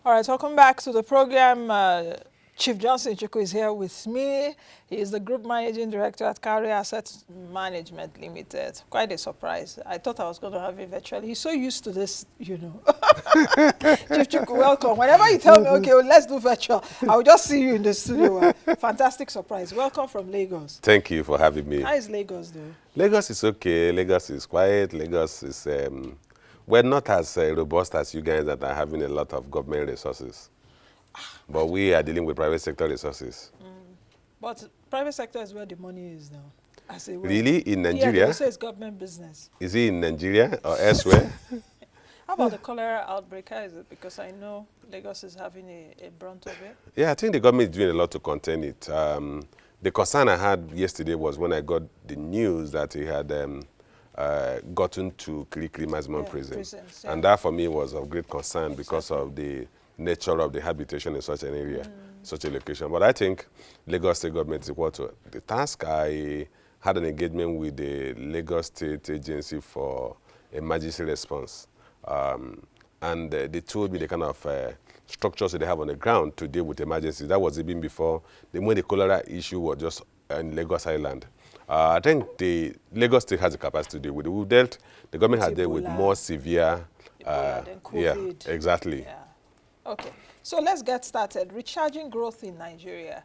All right, welcome back to the program. Chief Johnson Chuku is here with me. He is the Group Managing Director at Carrier Asset Management Limited. Quite a surprise. I thought I was going to have him virtually. He's so used to this, you know. Chief Chuku, welcome. Whenever you tell me, okay, well, let's do virtual, I will just see you in the studio. Fantastic surprise. Welcome from Lagos. Thank you for having me. How is Lagos, though? Lagos is okay. Lagos is quiet. Lagos is, we're not as robust as you guys that are having a lot of government resources. But we are dealing with private sector resources. But private sector is where the money is now. I say, well, Really? In Nigeria? Yeah, they say it's government business. Is it in Nigeria or elsewhere? How about the cholera outbreak? How is it? Because I know Lagos is having a brunt of it. Yeah, I think the government is doing a lot to contain it. The concern I had yesterday was when I got the news that he had gotten to Kirikiri maximum prison. Prisons, yeah. And that for me was of great concern because of the nature of the habitation in such an area, such a location. But I think Lagos State government is equal to the task. I had an engagement with the Lagos State Agency for Emergency Response. And they told me the kind of structures they have on the ground to deal with emergencies. That was even before when the cholera issue was just in Lagos Island. I think the Lagos State has the capacity to deal with it. We've dealt, the government has dealt with more severe. Than COVID. Yeah, exactly. Yeah. Okay, so let's get started. Recharging growth in Nigeria.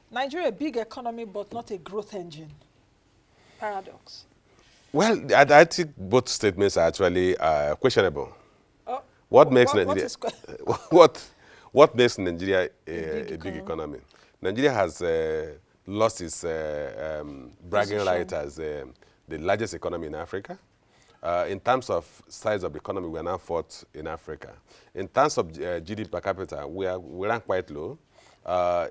Nigeria, a big economy, but not a growth engine. Paradox. Well, I think both statements are actually questionable. Oh, What makes what Nigeria is what makes Nigeria a big economy? Nigeria has lost its bragging Position. right as the largest economy in Africa. In terms of size of the economy, we are now fourth in Africa. In terms of GDP per capita, we rank quite low.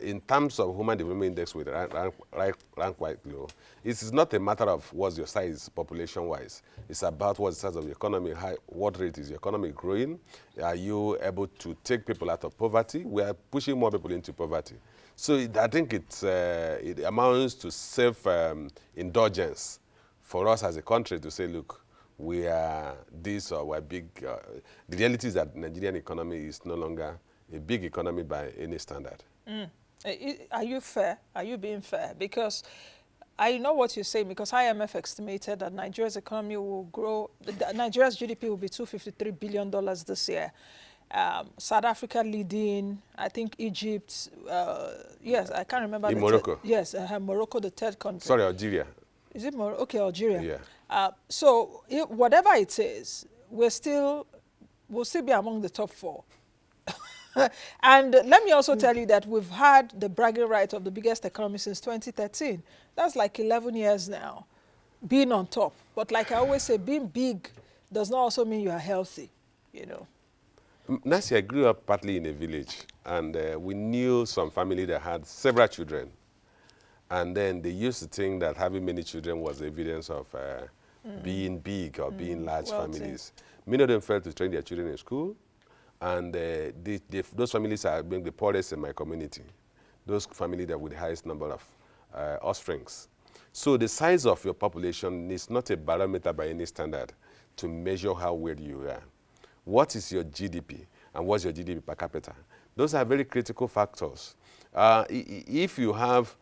In terms of Human Development Index, we rank quite low. It is not a matter of what's your size population-wise. It's about what's the size of the economy, what rate is your economy growing. Are you able to take people out of poverty? We are pushing more people into poverty. So I think it amounts to self-indulgence for us as a country to say, look, we are this or we're big. The reality is that the Nigerian economy is no longer a big economy by any standard. Are you fair? Are you being fair? Because I know what you're saying, because IMF estimated that Nigeria's economy will grow, Nigeria's GDP will be $253 billion this year. South Africa leading, I think Egypt, yes, I can't remember. In Morocco? Yes, Morocco, the third country. Sorry, Algeria. Is it Morocco? Okay, Algeria. Yeah. So whatever it is, we'll still be among the top four. And let me also tell you that we've had the bragging right of the biggest economy since 2013. That's like 11 years now, being on top. But like I always say, being big does not also mean you are healthy, you know. Nancy, I grew up partly in a village, and we knew some family that had several children. And then they used to think that having many children was evidence of being big or being large families. Many of them failed to train their children in school. And those families are being the poorest in my community. Those families that with the highest number of offsprings. So the size of your population is not a barometer by any standard to measure how well you are. What is your GDP and what's your GDP per capita? Those are very critical factors. If you have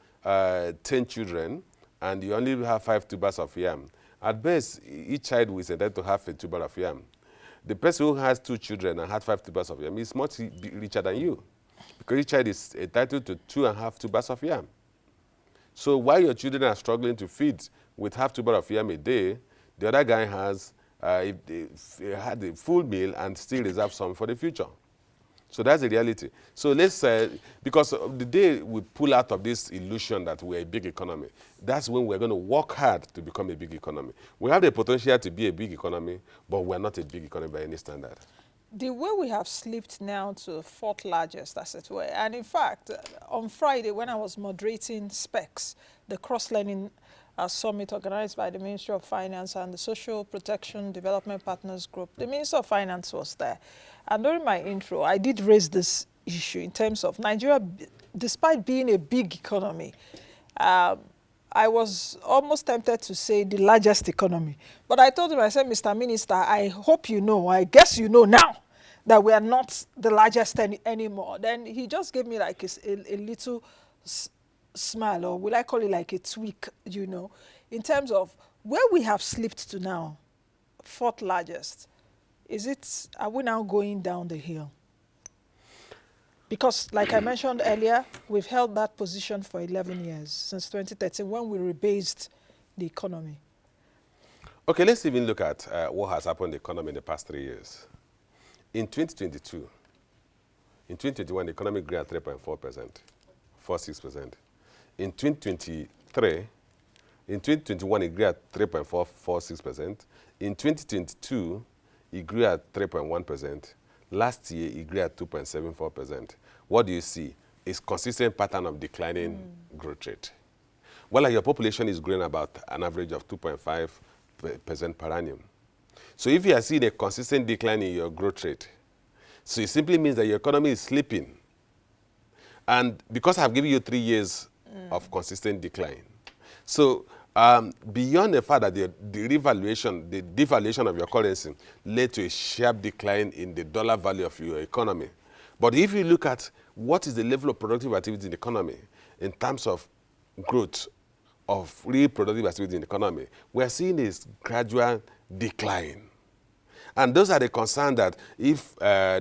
10 children and you only have 5 tubers of yam, at best, each child will entitled to have a tuber of yam. The person who has 2 children and had 5 tubers of yam is much richer than you, because each child is entitled to 2.5 tubers of yam. So while your children are struggling to feed with half tuber of yam a day, the other guy has had a full meal and still reserve some for the future. So that's the reality. So let's, because the day we pull out of this illusion that we're a big economy, that's when we're going to work hard to become a big economy. We have the potential to be a big economy, but we're not a big economy by any standard. The way we have slipped now to the fourth largest, as it were, and in fact, on Friday when I was moderating SPECS, the cross-learning summit organized by the Ministry of Finance and the Social Protection Development Partners Group, the Minister of Finance was there. And during my intro, I did raise this issue in terms of Nigeria, despite being a big economy, I was almost tempted to say the largest economy. But I told him, I said, Mr. Minister, I hope you know, I guess you know now, that we are not the largest anymore, then he just gave me like a little smile, or will I call it like a tweak, in terms of where we have slipped to now, fourth largest. Are we now going down the hill? Because like I mentioned earlier, we've held that position for 11 years, since 2013, when we rebased the economy. Okay, let's even look at what has happened in the economy in the past 3 years. In 2022, in 2021, the economy grew at 3.4%, 46%. In 2023, in 2021, it grew at 3.46%. In 2022, it grew at 3.1%. Last year, it grew at 2.74%. What do you see? It's consistent pattern of declining growth rate. Well, your population is growing about an average of 2.5% per annum. So if you are seeing a consistent decline in your growth rate, so it simply means that your economy is slipping. And because I've given you 3 years of consistent decline, so beyond the fact that the devaluation of your currency led to a sharp decline in the dollar value of your economy. But if you look at what is the level of productive activity in the economy in terms of growth of real productive activity in the economy, we're seeing this gradual decline. And those are the concerns that if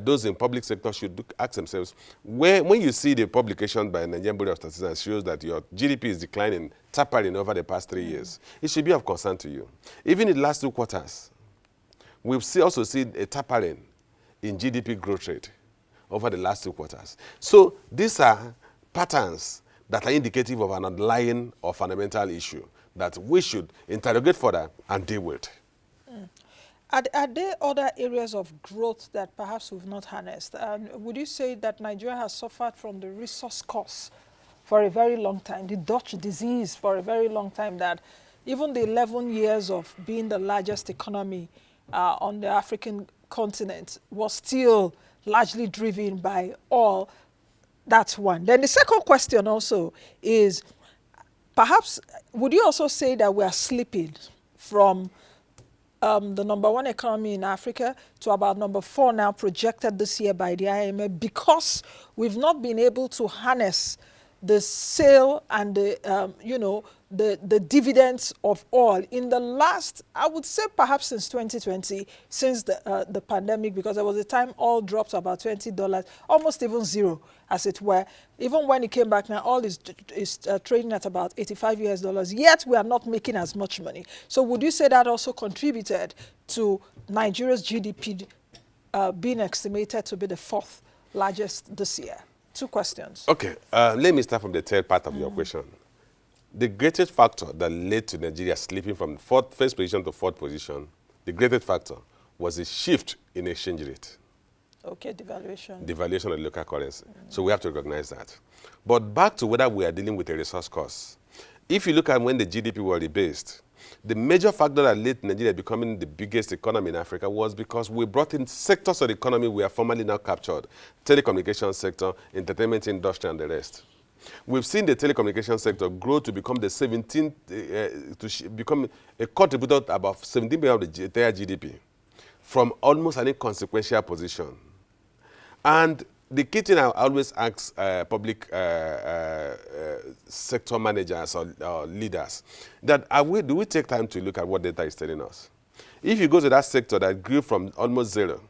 those in public sector should ask themselves, when you see the publication by Nigerian Bureau of Statistics shows that your GDP is declining, tapering over the past 3 years, it should be of concern to you. Even in the last 2 quarters, we've also seen a tapering in GDP growth rate over the last 2 quarters. So these are patterns that are indicative of an underlying or fundamental issue that we should interrogate further and deal with. Are there other areas of growth that perhaps we've not harnessed? Would you say that Nigeria has suffered from the resource curse for a very long time, the Dutch disease for a very long time, that even the 11 years of being the largest economy on the African continent was still largely driven by oil? That's one. Then the second question also is, perhaps, would you also say that we are slipping from the #1 economy in Africa to about #4 now, projected this year by the IMF, because we've not been able to harness the sale and the dividends of oil in the last, I would say perhaps since 2020, since the pandemic, because there was a time oil dropped to about $20, almost even zero, as it were. Even when it came back now, oil is trading at about $85 US, yet we are not making as much money. So would you say that also contributed to Nigeria's GDP being estimated to be the 4th largest this year? 2 questions. Okay, let me start from the third part of your question. The greatest factor that led to Nigeria slipping from first position to 4th position, the greatest factor was a shift in exchange rate. Okay, devaluation. Devaluation of the local currency. So we have to recognize that. But back to whether we are dealing with a resource cost. If you look at when the GDP was rebased, the major factor that led to Nigeria becoming the biggest economy in Africa was because we brought in sectors of the economy we are formerly now captured. Telecommunications sector, entertainment industry, and the rest. We've seen the telecommunications sector grow to become the 17th, become a contributor to about 17% of the entire GDP, from almost an inconsequential position. And the key thing I always ask public sector managers or leaders, that do we take time to look at what data is telling us? If you go to that sector that grew from almost zero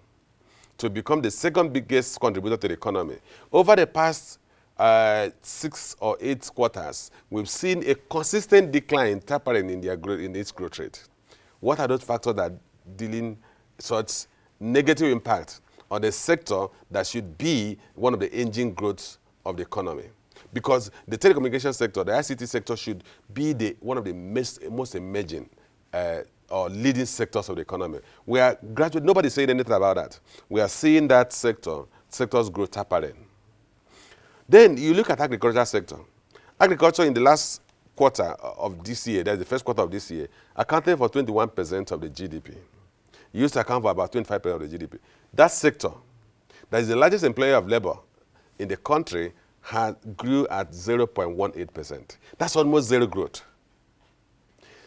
to become the 2nd biggest contributor to the economy, over the past 6 or 8 quarters, we've seen a consistent decline tapering in its growth rate. What are those factors that are dealing such negative impact on the sector that should be one of the engine growths of the economy? Because the telecommunications sector, the ICT sector, should be one of the most emerging or leading sectors of the economy. We are gradually, nobody's saying anything about that. We are seeing that sector's growth tapering. Then you look at agriculture sector. Agriculture in the last quarter of this year, that's the first quarter of this year, accounted for 21% of the GDP. It used to account for about 25% of the GDP. That sector, that is the largest employer of labor in the country, grew at 0.18%. That's almost zero growth.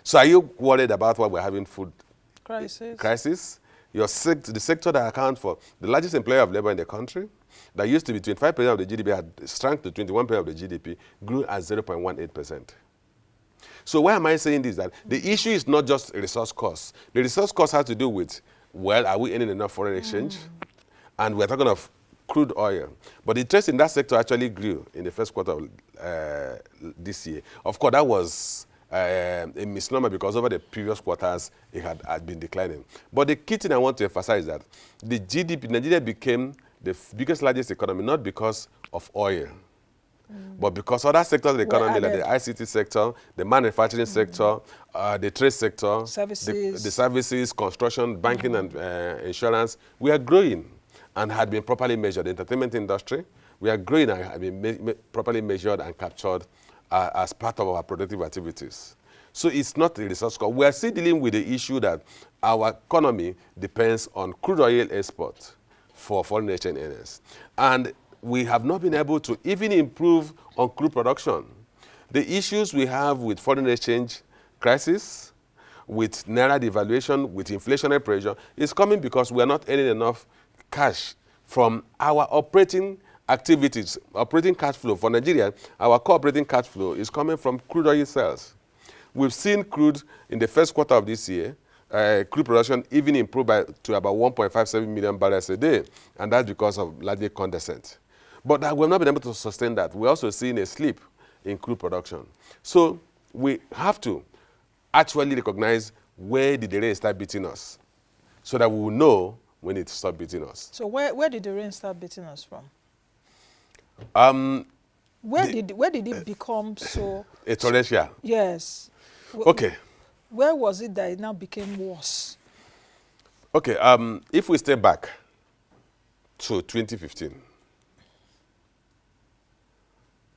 So are you worried about why we're having food crisis? the sector that accounts for the largest employer of labor in the country, that used to be 25% of the GDP, had shrunk to 21% of the GDP, grew at 0.18%. So why am I saying this? That the issue is not just resource costs. The resource cost has to do with, well, are we earning enough foreign exchange? And we're talking of crude oil. But the interest in that sector actually grew in the first quarter of this year. Of course, that was a misnomer because over the previous quarters, it had been declining. But the key thing I want to emphasize is that the GDP, Nigeria became the biggest, largest economy, not because of oil, but because other sectors of the economy, like the ICT sector, the manufacturing sector, the trade sector, services, the services, construction, banking, and insurance, we are growing and had been properly measured. The entertainment industry, we are growing and have been properly measured and captured as part of our productive activities. So it's not a resource cost. We are still dealing with the issue that our economy depends on crude oil export for foreign exchange earners. And we have not been able to even improve on crude production. The issues we have with foreign exchange crisis, with naira devaluation, with inflationary pressure, is coming because we are not earning enough cash from our operating activities, operating cash flow. For Nigeria, our core operating cash flow is coming from crude oil sales. We've seen crude in the first quarter of this year, crude production even improved to about 1.57 million barrels a day, and that's because of largely condensate. But we've not been able to sustain that. We're also seeing a slip in crude production. So we have to actually recognize where did the rain start beating us so that we will know when it stopped beating us. So where did the rain start beating us from? Where did it become so... A torrential? Yes. Okay. Where was it that it now became worse? Okay, if we step back to 2015,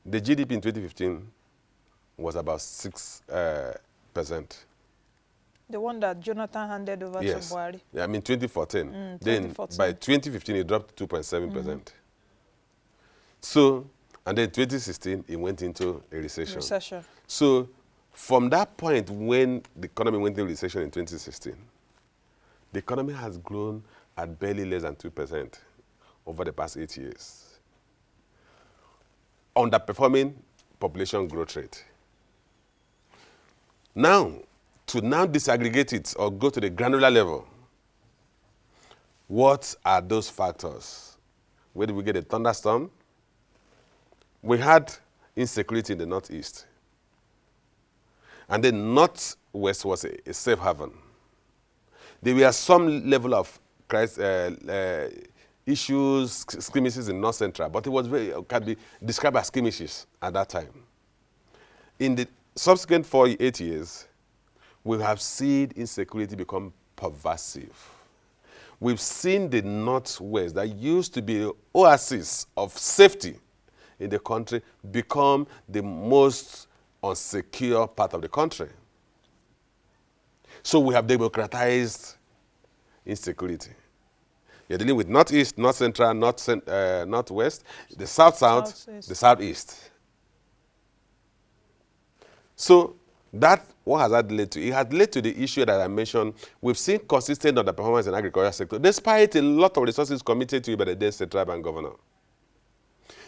the GDP in 2015 was about 6%. The one that Jonathan handed over to Buhari? Yeah, I mean 2014. 2014. Then by 2015, it dropped to 2.7%. So, and then 2016, it went into a recession. So, from that point when the economy went into recession in 2016, the economy has grown at barely less than 2% over the past 8 years, underperforming population growth rate. Now, to now disaggregate it or go to the granular level, what are those factors? Where did we get a thunderstorm? We had insecurity in the Northeast. And the Northwest was a safe haven. There were some level of issues, skirmishes in North Central, but it can be described as skirmishes at that time. In the subsequent 8 years, we have seen insecurity become pervasive. We've seen the Northwest, that used to be an oasis of safety in the country, become the most unsecure part of the country. So we have democratized insecurity. You're dealing with Northeast, North Central, Northwest, the South-South, the Southeast. So what has that led to? It has led to the issue that I mentioned. We've seen consistent underperformance in the agricultural sector, despite a lot of resources committed to it by the then State Bank governor.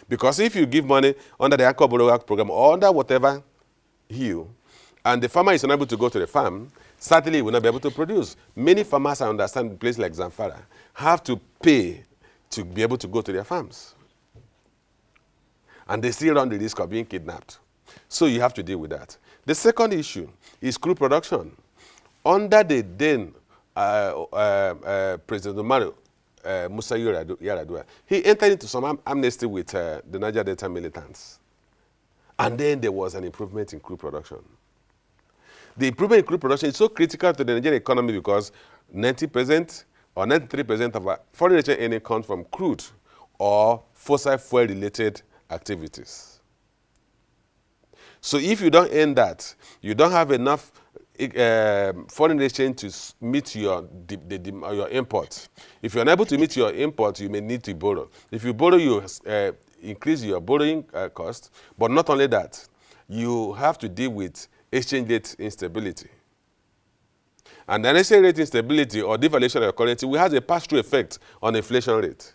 Because if you give money under the Anchor Borrow Act program or under whatever hue, and the farmer is unable to go to the farm, certainly he will not be able to produce. Many farmers, I understand, in places like Zamfara, have to pay to be able to go to their farms. And they still run the risk of being kidnapped. So you have to deal with that. The second issue is crude production. Under the then President Umaru Musa Yar'Adua, he entered into some amnesty with the Niger Delta militants. And then there was an improvement in crude production. The improvement in crude production is so critical to the Nigerian economy because 90% or 93% of our foreign exchange earnings comes from crude or fossil fuel-related activities. So if you don't earn that, you don't have enough foreign exchange to meet your import. If you're unable to meet your import, you may need to borrow. If you borrow, you increase your borrowing cost. But not only that, you have to deal with exchange rate instability. And the unnecessary rate instability or devaluation of your currency will have a pass-through effect on the inflation rate.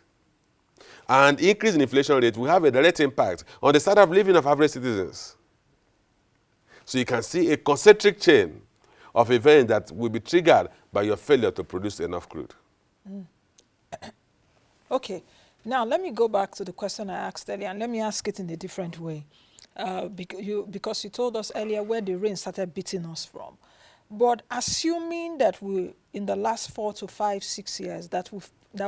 And increase in inflation rate will have a direct impact on the standard of living of average citizens. So you can see a concentric chain of events that will be triggered by your failure to produce enough crude. Okay, now let me go back to the question I asked earlier, and let me ask it in a different way. Because you told us earlier where the rain started beating us from. But assuming that we, in the last 4 to 5, 6 years, that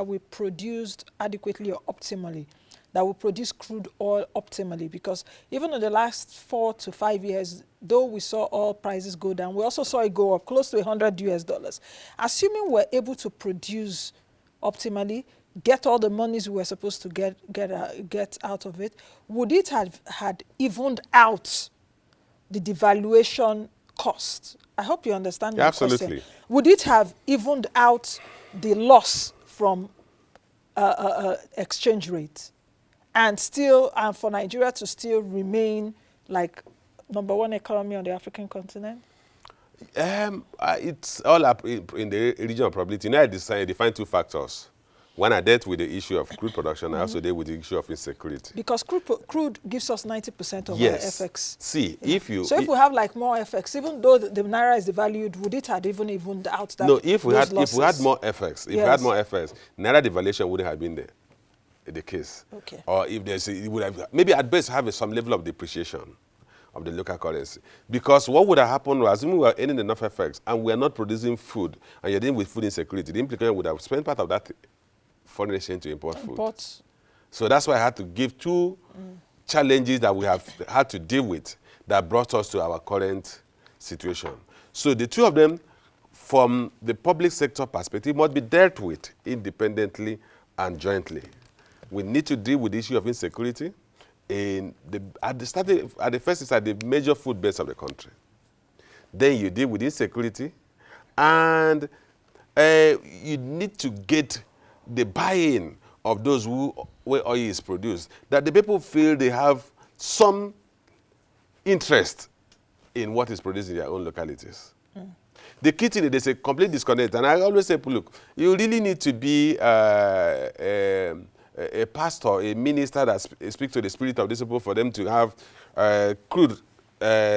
we produced adequately or optimally, that we produced crude oil optimally, because even in the last 4 to 5 years, though we saw oil prices go down, we also saw it go up close to $100. Assuming we're able to produce optimally, get all the monies we were supposed to get out of it, would it have had evened out the devaluation cost? I hope you understand my Absolutely. question. Would it have evened out the loss from exchange rate, and still, for Nigeria to still remain like #1 economy on the African continent? It's all up in the region of probability. You know, I define 2 factors. When I dealt with the issue of crude production, I also dealt with the issue of insecurity. Because crude gives us 90% of Yes. our FX. See, Yeah. if you... So if we have like more FX, even though the Naira is devalued, would it have evened out that? No, if we had losses? more FX, Yes. Naira devaluation wouldn't have been the case. Okay. Or if it would have, maybe at best have some level of depreciation of the local currency. Because what would have happened was, assuming we were earning enough FX and we are not producing food, and you're dealing with food insecurity, the implication would have spent part of that foreign exchange to import food. So that's why I had to give 2 challenges that we have had to deal with that brought us to our current situation. So the 2 of them, from the public sector perspective, must be dealt with independently and jointly. We need to deal with the issue of insecurity at the first it's at the major food base of the country. Then you deal with insecurity, and you need to get the buy-in of those where oil is produced, that the people feel they have some interest in what is produced in their own localities. The key thing is there's a complete disconnect, and I always say, look, you really need to be a pastor, a minister that speaks to the spirit of these people for them to have crude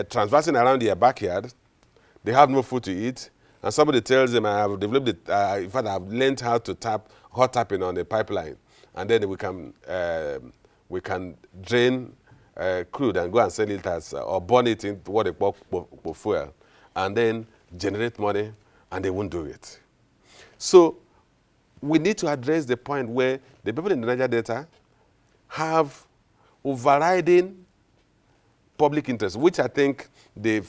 transversing around their backyard. They have no food to eat, and somebody tells them, I have developed it, in fact, I've learned how to hot tapping on a pipeline, and then we can drain crude and go and sell it as, or burn it into what they call fuel, and then generate money, and they won't do it. So we need to address the point where the people in the Niger Delta have overriding public interest, which I think the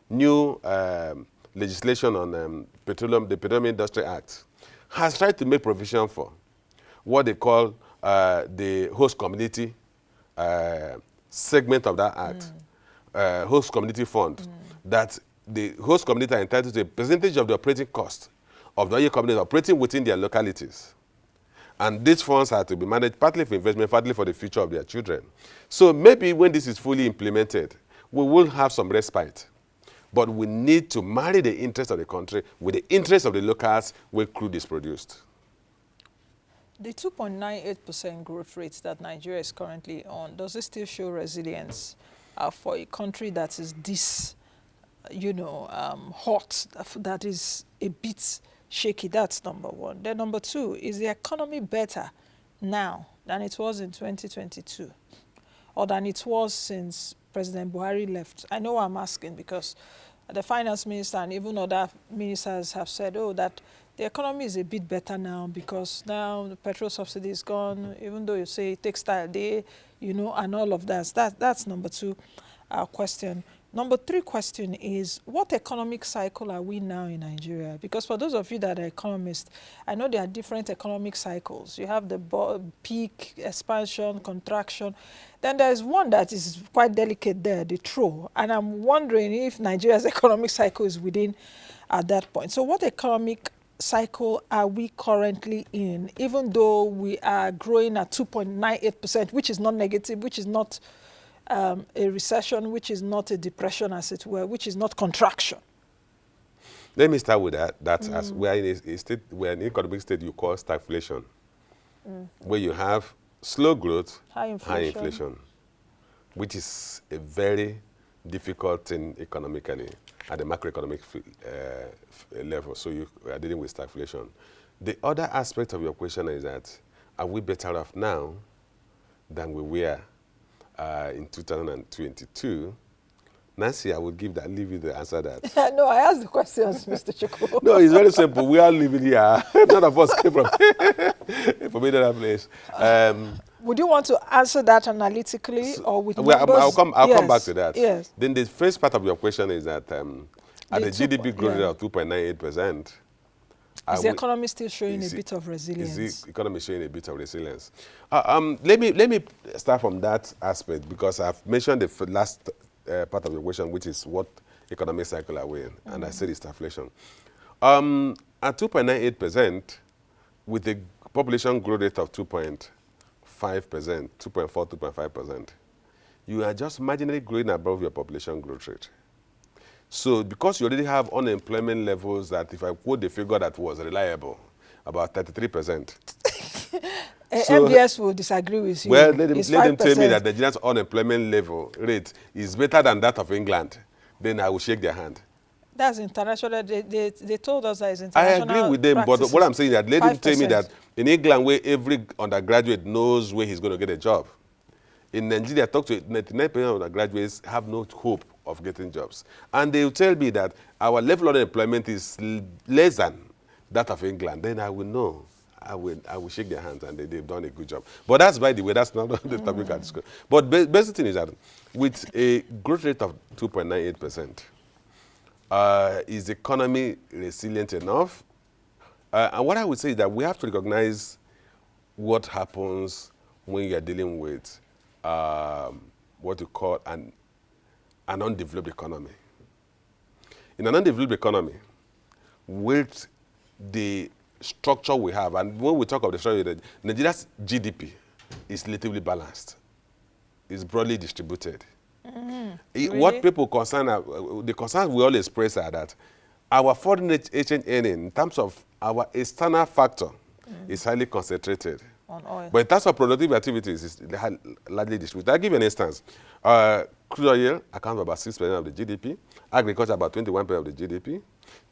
new legislation on the Petroleum Industry Act has tried to make provision for what they call the host community segment of that act, host community fund, that the host community are entitled to a percentage of the operating cost of the oil companies operating within their localities. And these funds are to be managed partly for investment, partly for the future of their children. So maybe when this is fully implemented, we will have some respite. But we need to marry the interest of the country with the interest of the locals where crude is produced. The 2.98% growth rate that Nigeria is currently on, does it still show resilience for a country that is this, hot, that is a bit shaky? That's #1. Then #2, is the economy better now than it was in 2022 or than it was since President Buhari left? I know I'm asking because the finance minister and even other ministers have said, that the economy is a bit better now because now the petrol subsidy is gone, even though you say textile day, and all of that. That's #2 question. #3 question is, what economic cycle are we now in Nigeria? Because for those of you that are economists, I know there are different economic cycles. You have the peak, expansion, contraction. Then there's one that is quite delicate there, the trough. And I'm wondering if Nigeria's economic cycle is within at that point. So what economic cycle are we currently in, even though we are growing at 2.98%, which is not negative, which is not a recession, which is not a depression, as it were, which is not contraction? Let me start with that as we are in a state, we are in an economic state you call stagflation, where you have slow growth, High high inflation. inflation, which is a very difficult thing economically at the macroeconomic level. So you are dealing with stagflation. The other aspect of your question is that, are we better off now than we were in 2022? Nancy, I will leave you the answer that. No, I asked the questions, Mr. Chukwu. No, it's very simple. We are living here. None of us came from another place. Would you want to answer that analytically or with Well, numbers? I'll come back to that. Yes. Then the first part of your question is that at the The GDP growth rate of 2.98%, is the economy still showing a is bit of resilience? Is the economy showing a bit of resilience? Let me start from that aspect, because I've mentioned the last part of your question, which is what economic cycle are we in, and I said it's stagflation. At 2.98%, with a population growth rate of 2.5%, 2.4, 2.5%, you are just marginally growing above your population growth rate. So because you already have unemployment levels that, if I quote the figure that was reliable, about 33%. So, MBS will disagree with you. well, let them tell me 5%. that the Nigeria's unemployment level rate is better than that of England, then I will shake their hand. That's international. They told us that it's I international. agree with them, practices. but what I'm saying is that let them tell me 5%. that in England, where every undergraduate knows where he's going to get a job, in Nigeria, I talk to 99% of undergraduates have no hope of getting jobs. And they will tell me that our level of unemployment is less than that of England. Then I will know. I will shake their hands, and they've done a good job. But that's, by the way, that's not the topic I discuss. But basic thing is that with a growth rate of 2.98%, is the economy resilient enough? And what I would say is that we have to recognize what happens when you are dealing with what you call an undeveloped economy. In an undeveloped economy, with the structure we have, and when we talk of the structure, Nigeria's GDP is relatively balanced. It's broadly distributed. Really? What people the concerns we all express are that our foreign exchange earning, in terms of our external factor, is highly concentrated. On oil. But in terms of productive activities, it's largely distributed. I'll give you an instance. Crude oil accounts for about 6% of the GDP, agriculture about 21% of the GDP,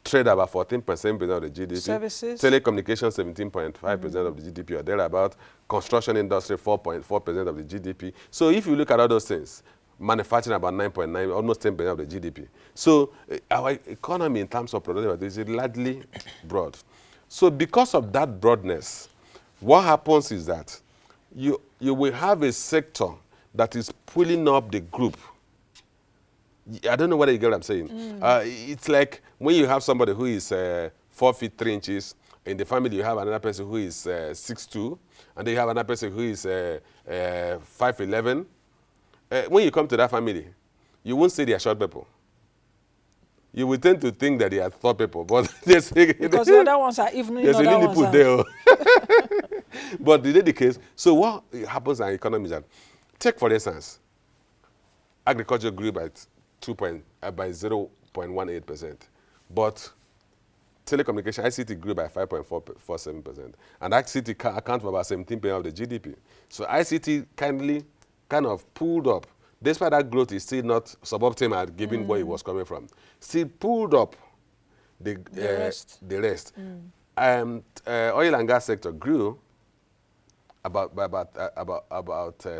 trade about 14% of the GDP, Services? telecommunications 17.5% of the GDP or thereabout, construction industry 4.4% of the GDP. So if you look at all those things, manufacturing about 9.9, almost 10% of the GDP. So our economy in terms of productive activities is largely broad. So because of that broadness, what happens is that you will have a sector that is pulling up the group. I don't know whether you get what I'm saying. It's like when you have somebody who is 4 feet 3 inches, in the family you have another person who is 6'2", and then you have another person who is 5'11". When you come to that family, you won't say they are short people. You will tend to think that they are tall people, but Because the other ones are evening, there's a other Lilliput ones there. But in the case, so what happens in our economy is that, take for instance, agriculture grew by 0.18%, but telecommunication, ICT grew by 5.47%, and ICT accounts for about 17% of the GDP. So ICT kind of pulled up. Despite that growth is still not suboptimal at given where it was coming from. Still pulled up the rest. Oil and gas sector grew about I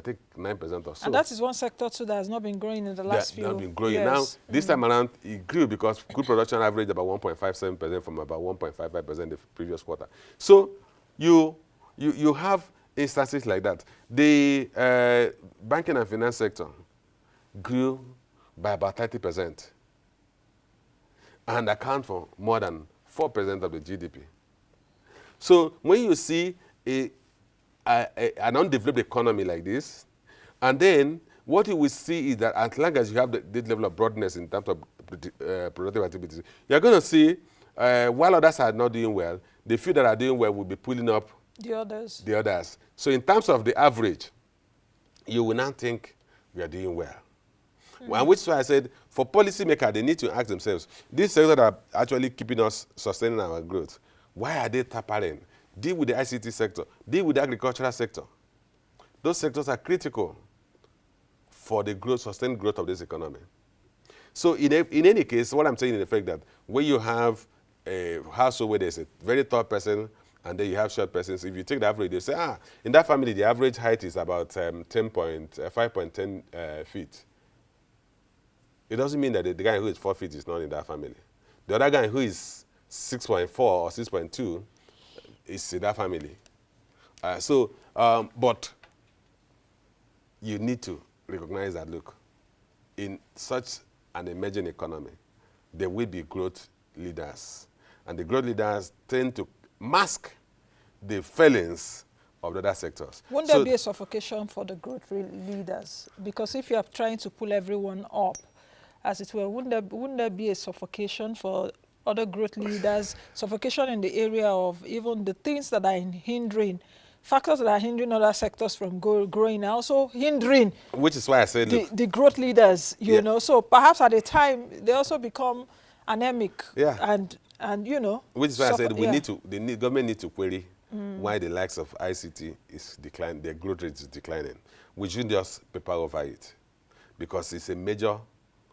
think 9% or so. And that is one sector too that has not been growing in the last few years. Not been growing. years. Now, this time around, it grew because crude production averaged about 1.57% from about 1.55% the previous quarter. So you have instances like that. The banking and finance sector grew by about 30% and account for more than 4% of the GDP. So when you see an undeveloped economy like this, and then what you will see is that as long as you have this level of broadness in terms of productive activities, you're going to see, while others are not doing well, the few that are doing well will be pulling up the others. So in terms of the average, you will not think we are doing well. And which is why I said, for policymakers, they need to ask themselves, these sectors that are actually keeping us, sustaining our growth, why are they tampering? Deal with the ICT sector. Deal with the agricultural sector. Those sectors are critical for the growth, sustained growth of this economy. So in any case, what I'm saying in effect that when you have a household where there's a very tall person and then you have short persons, if you take the average, they say, in that family, the average height is about 5.10 feet. It doesn't mean that the guy who is 4 feet is not in that family. The other guy who is 6.4 or 6.2 is in that family. But you need to recognize that, look, in such an emerging economy, there will be growth leaders. And the growth leaders tend to mask the failings of the other sectors. Wouldn't there be a suffocation for the growth leaders? Because if you are trying to pull everyone up, as it were, wouldn't there be a suffocation for other growth leaders, suffocation in the area of even the things that are hindering, factors that are hindering other sectors from growing, are also hindering. Which is why I said, the growth leaders, you know. So perhaps at a time, they also become anemic. Yeah. And you know. Which is why I said government need to query why the likes of ICT is declining, their growth rate is declining. We shouldn't just paper over it, because it's a major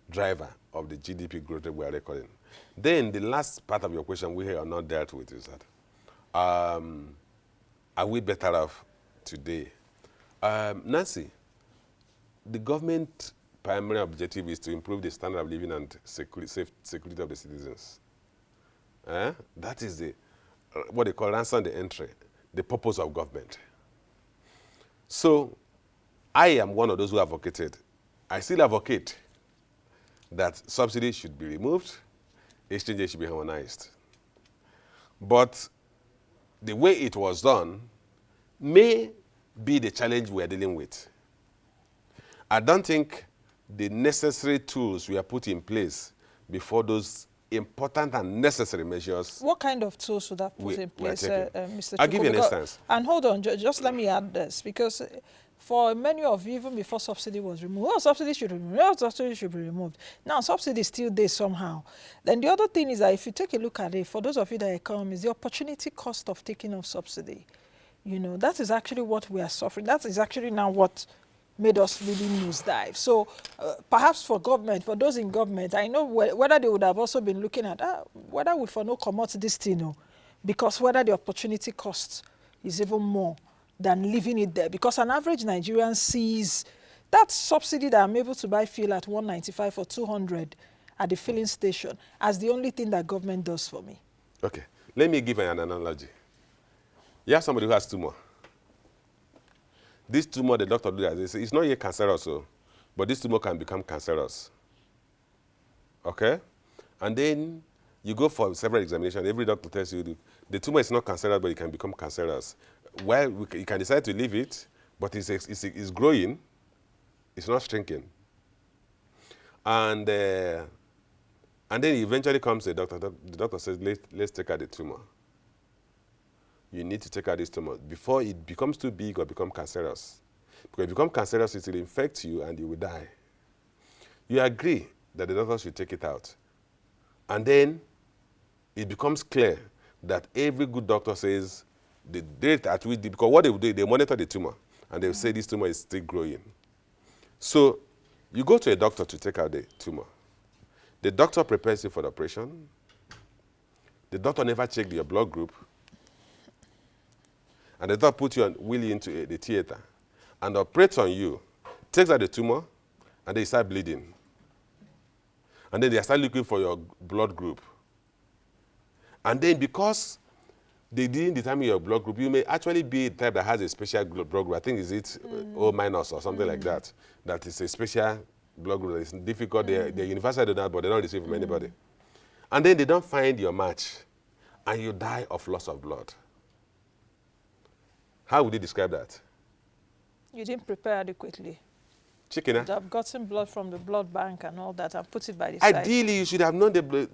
driver of the GDP growth rate we are recording. Then the last part of your question we have not dealt with is that, are we better off today? Nancy, the government primary objective is to improve the standard of living and security of the citizens. That is what they call ransom the entry, the purpose of government. So I am one of those who advocated. I still advocate that subsidies should be removed, exchanges should be harmonized. But the way it was done may be the challenge we are dealing with. I don't think the necessary tools were put in place before those important and necessary measures. What kind of tools would have put in place, Mr. I'll give you an instance. And hold on, just let me add this, because for many of you, even before subsidy was removed, subsidy should be removed, subsidy should be removed. Now, subsidy is still there somehow. Then the other thing is that if you take a look at it, for those of you that are economists, the opportunity cost of taking off subsidy, you know, that is actually what we are suffering. That is actually now what made us really nosedive. So perhaps for government, for those in government, I know whether they would have also been looking at whether we for no come out this thing, no, because whether the opportunity cost is even more than leaving it there. Because an average Nigerian sees that subsidy that I'm able to buy fuel at 195 or 200 at the filling station as the only thing that government does for me. Okay, let me give an analogy. You have somebody who has tumor. This tumor, the doctor does, it's not yet cancerous, but this tumor can become cancerous. Okay? And then you go for several examinations. Every doctor tells you the tumor is not cancerous, but it can become cancerous. Well, you can decide to leave it, but it's growing. It's not shrinking. And then eventually comes the doctor. The doctor says, let's take out the tumor. You need to take out this tumor before it becomes too big or become cancerous. Because if it becomes cancerous, it will infect you and you will die. You agree that the doctor should take it out. And then it becomes clear that every good doctor says the date at which, because what they will do, they monitor the tumor and they will say this tumor is still growing. So you go to a doctor to take out the tumor. The doctor prepares you for the operation. The doctor never checked your blood group. And the doctor puts you willingly into the theater and operates on you, takes out the tumor, and they start bleeding. And then they start looking for your blood group. And then because they didn't determine your blood group, you may actually be the type that has a special blood group. I think is it O- or something like that. That is a special blood group that is difficult. They're universal donors, but they don't receive from anybody. And then they don't find your match, and you die of loss of blood. How would you describe that? You didn't prepare adequately. Chicken, You'd have gotten blood from the blood bank and all that and put it by the side. Ideally, you should have known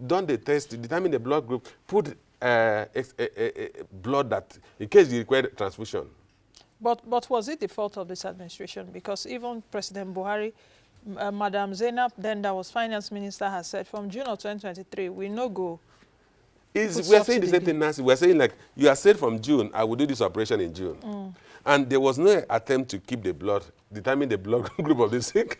done the test to determine the blood group, put blood that, in case you require transfusion. But was it the fault of this administration? Because even President Buhari Madam Zainab, then that was finance minister, has said from June of 2023, we no go. We are saying the same thing, Nancy. We are saying, like, you are said from June, I will do this operation in June. And there was no attempt to keep the blood, determine the blood group of the sick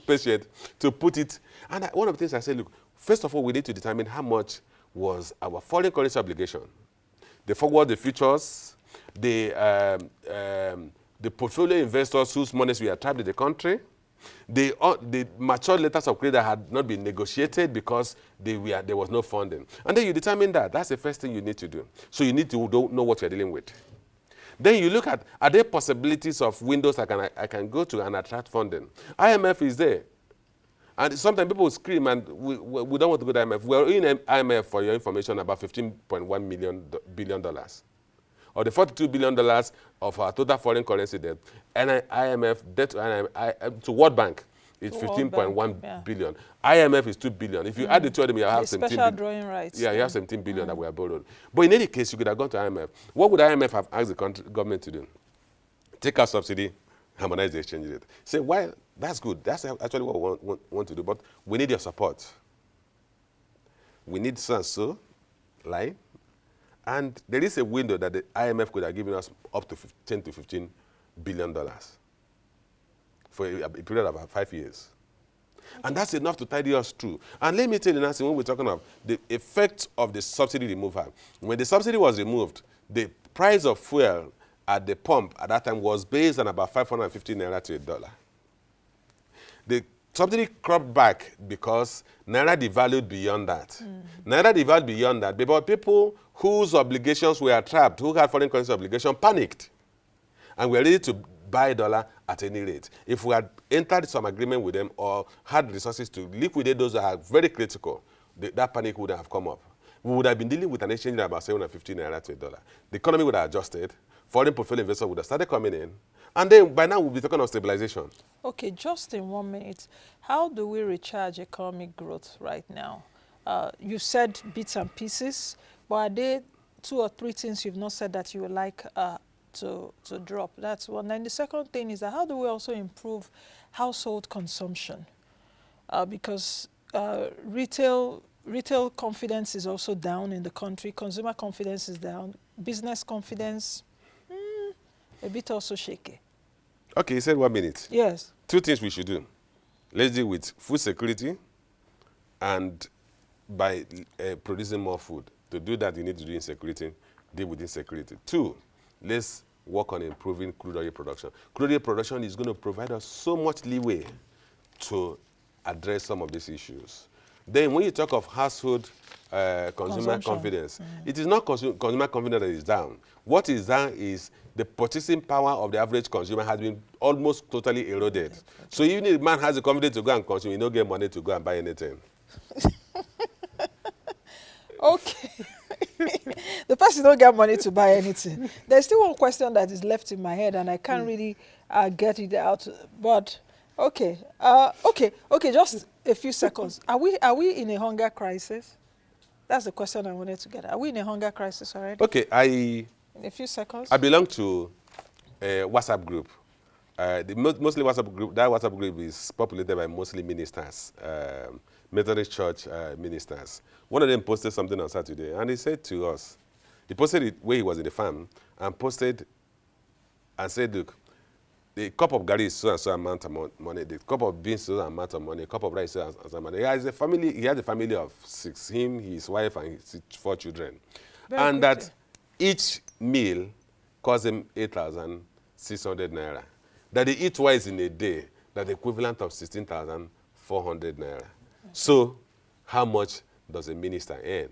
patient, to put it. And one of the things I said, look, first of all, we need to determine how much was our foreign currency obligation, the forward, the futures, the portfolio investors whose monies we are trapped in the country, the matured letters of credit that had not been negotiated because there was no funding. And then you determine that. That's the first thing you need to do. So you need to know what you're dealing with. Then you look at, are there possibilities of windows I can go to and attract funding? IMF is there. And sometimes people scream, and we don't want to go to IMF. We're in IMF, for your information, about $15.1 billion. Or the $42 billion of our total foreign currency debt, and IMF debt to World Bank is 15.1 billion. IMF is 2 billion. If you add the two of them, you have 17 special drawing rights. Yeah, you have 17 billion that we have borrowed. But in any case, you could have gone to IMF. What would IMF have asked the government to do? Take our subsidy, harmonize the exchange rate. Say, well, that's good. That's actually what we want to do, but we need your support. We need so line. And there is a window that the IMF could have given us up to $10 to $15 billion for a period of about 5 years. Okay. And that's enough to tidy us through. And let me tell you, Nancy, when we're talking of the effect of the subsidy removal, when the subsidy was removed, the price of fuel at the pump at that time was based on about 550 naira to $1. The subsidy cropped back because naira devalued beyond that. Naira devalued beyond that, but people whose obligations were trapped, who had foreign currency obligation, panicked. And were ready to buy dollar at any rate. If we had entered some agreement with them or had resources to liquidate those that are very critical, that panic wouldn't have come up. We would have been dealing with an exchange rate about 750 naira to $1. The economy would have adjusted. Foreign portfolio investors would have started coming in. And then by now we'll be talking of stabilization. Okay, just in 1 minute, how do we recharge economic growth right now? You said bits and pieces, but are there 2 or 3 things you've not said that you would like to drop? That's one. And the second thing is that how do we also improve household consumption? Because retail confidence is also down in the country. Consumer confidence is down. Business confidence, a bit also shaky. Okay, you said 1 minute. Yes. 2 things we should do. Let's deal with food security, and by producing more food. To do that, you need to do insecurity, deal with insecurity. 2, let's work on improving crude oil production. Crude oil production is going to provide us so much leeway to address some of these issues. Then when you talk of household consumer confidence, it is not consumer confidence that is down. What is down is the purchasing power of the average consumer has been almost totally eroded. So even if a man has the confidence to go and consume, he don't get money to go and buy anything. Okay. The person don't get money to buy anything. There's still one question that is left in my head, and I can't really get it out. But okay, okay. Just a few seconds. Are we in a hunger crisis? That's the question I wanted to get. Are we in a hunger crisis already? Okay, in a few seconds. I belong to a WhatsApp group. Mostly WhatsApp group. That WhatsApp group is populated by mostly ministers, Methodist Church ministers. One of them posted something on Saturday, and he said to us, he posted it where he was in the farm, and posted and said, look, the cup of garri is so and so amount of money, the cup of beans is so amount of money, a cup of rice is so and so amount. He has a family of 6, him, his wife, and his 4 children. And that each meal costs him 8,600 naira. That they eat twice in a day, that's the equivalent of 16,400 naira. So, how much does a minister earn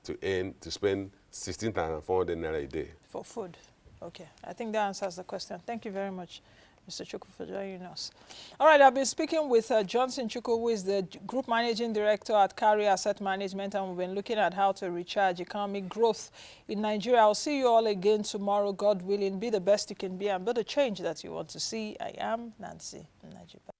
to spend 16,400 naira a day? For food. Okay, I think that answers the question. Thank you very much, Mr. Chukwu, for joining us. All right, I've been speaking with Johnson Chukwu, who is the Group Managing Director at Carry Asset Management, and we've been looking at how to recharge economic growth in Nigeria. I'll see you all again tomorrow, God willing. Be the best you can be and be the change that you want to see. I am Nancy Najiba.